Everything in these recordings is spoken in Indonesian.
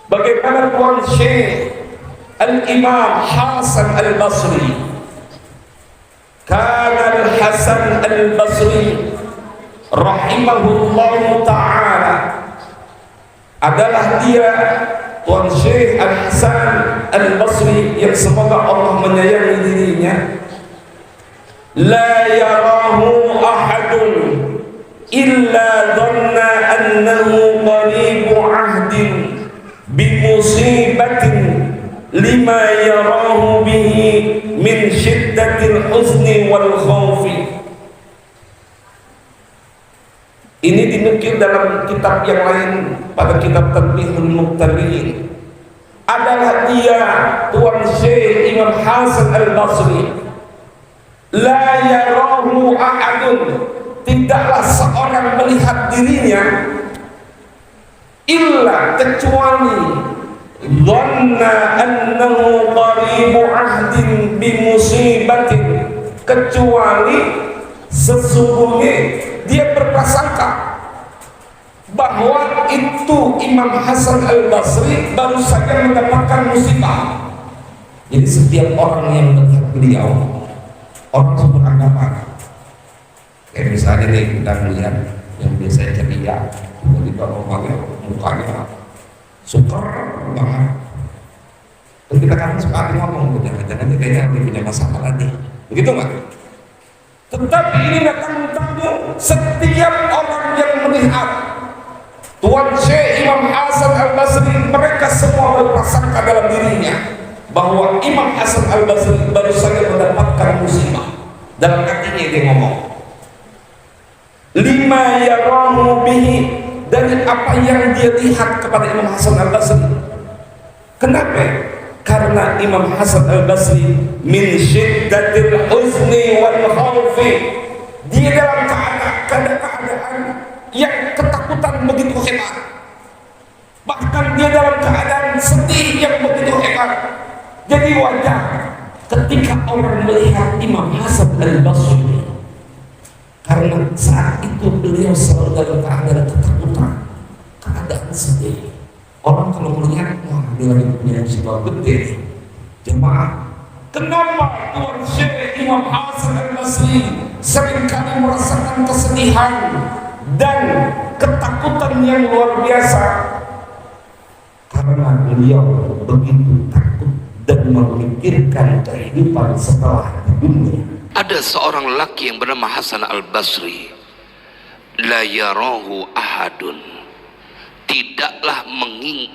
bagaimana Tuan Syekh Al-Imam Hasan Al-Basri. Kana Al-Hasan Al-Basri rahimahullahu ta'ala, adalah dia Tuan Syekh Al-Hasan Al-Basri yang semoga Allah menyayangi dirinya. La yarahu ahadun illa dhanna annahu qaribu ahdin bimusibatin lima yarahu bihi min syiddatil huzni wal khawfi. Ini dinukil dalam kitab yang lain, pada kitab Tanbihul Muqtariin. Adalah dia Tuan Syekh Imam Hasan Al-Basri. La yarahu ahadun, tidaklah seorang melihat dirinya, illa kecuali dhanna annahu qaribu ahdin bimusibatin, kecuali sesungguhnya dia berprasangka bahwa itu Imam Hasan Al-Basri baru saja mendapatkan musibah. Jadi setiap orang yang melihat beliau, orang itu beranggapan, kayak misalnya nih kita melihat yang biasa ceria, tiba-tiba orangnya mukanya super banget. Dan kita kan suka ngomong, jangan-jangan kayaknya dia punya masalah lagi, begitu nggak? Tetapi ini datang tentu setiap orang yang melihat Tuan Syekh Imam Hasan Al-Basri, mereka semua berprasangka dalam dirinya bahwa Imam Hasan Al-Basri baru saja mendapatkan musibah. Dalam hatinya dia ngomong, lima yarahu bihi, dari apa yang dia lihat kepada Imam Hasan Al-Basri. Kenapa? Karena Imam Hasan Al-Basri min syiddatil huzni wal khawfi, dia dalam keadaan yang ketakutan begitu hebat, bahkan dia dalam keadaan sedih yang begitu hebat. Jadi wajar ketika orang melihat Imam Hasan Al-Basri, karena saat itu beliau selalu dalam keadaan ketakutan, keadaan sedih. Orang kalau melihat, wah dia lagi punya musibah gede. Jemaah, kenapa Tuan Syekh Imam Hasan Al-Basri seringkali merasakan kesedihan dan ketakutan yang luar biasa? Karena beliau begitu takut dan memikirkan kehidupan setelah di dunia. Ada seorang lelaki yang bernama Hasan Al-Basri. La yarahu ahadun, tidaklah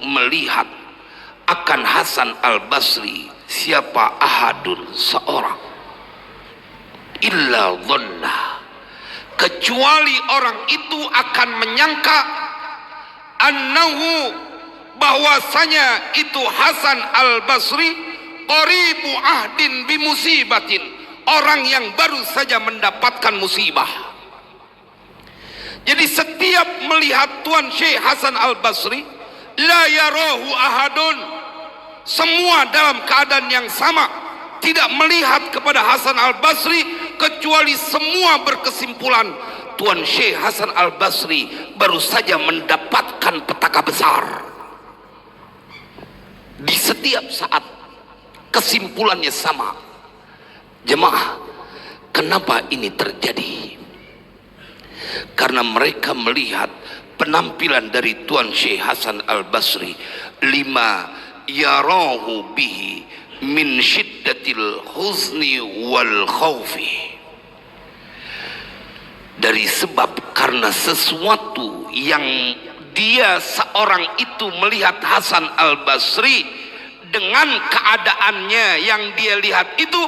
melihat akan Hasan Al-Basri siapa ahadun, seorang, illa dhanna, kecuali orang itu akan menyangka annahu, bahwasanya itu Hasan Al-Basri qaribu ahdin bimusibatin, orang yang baru saja mendapatkan musibah. Jadi setiap melihat Tuan Syekh Hasan Al-Basri, la yarahu ahadun, semua dalam keadaan yang sama, tidak melihat kepada Hasan Al-Basri, kecuali semua berkesimpulan Tuan Syekh Hasan Al-Basri baru saja mendapatkan petaka besar. Di setiap saat kesimpulannya sama. Jemaah, kenapa ini terjadi? Karena mereka melihat penampilan dari Tuan Syekh Hasan Al-Basri, lima yarahu bihi min syiddatil huzni wal khawfi, dari sebab karena sesuatu yang dia seorang itu melihat Hasan Al-Basri dengan keadaannya yang dia lihat itu,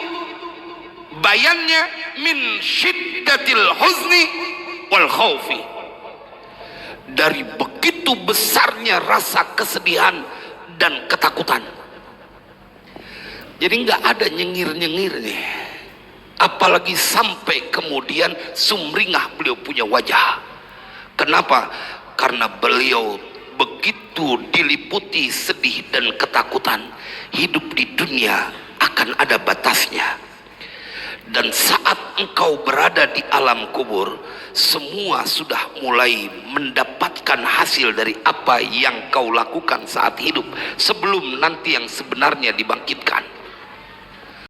bayannya min syiddatil huzni wal khawfi, dari begitu besarnya rasa kesedihan dan ketakutan. Jadi nggak ada nyengir-nyengirnya, apalagi sampai kemudian sumringah beliau punya wajah. Kenapa? Karena beliau begitu diliputi sedih dan ketakutan. Hidup di dunia akan ada batasnya, Dan saat engkau berada di alam kubur, semua sudah mulai mendapatkan hasil dari apa yang kau lakukan saat hidup sebelum nanti yang sebenarnya dibangkitkan.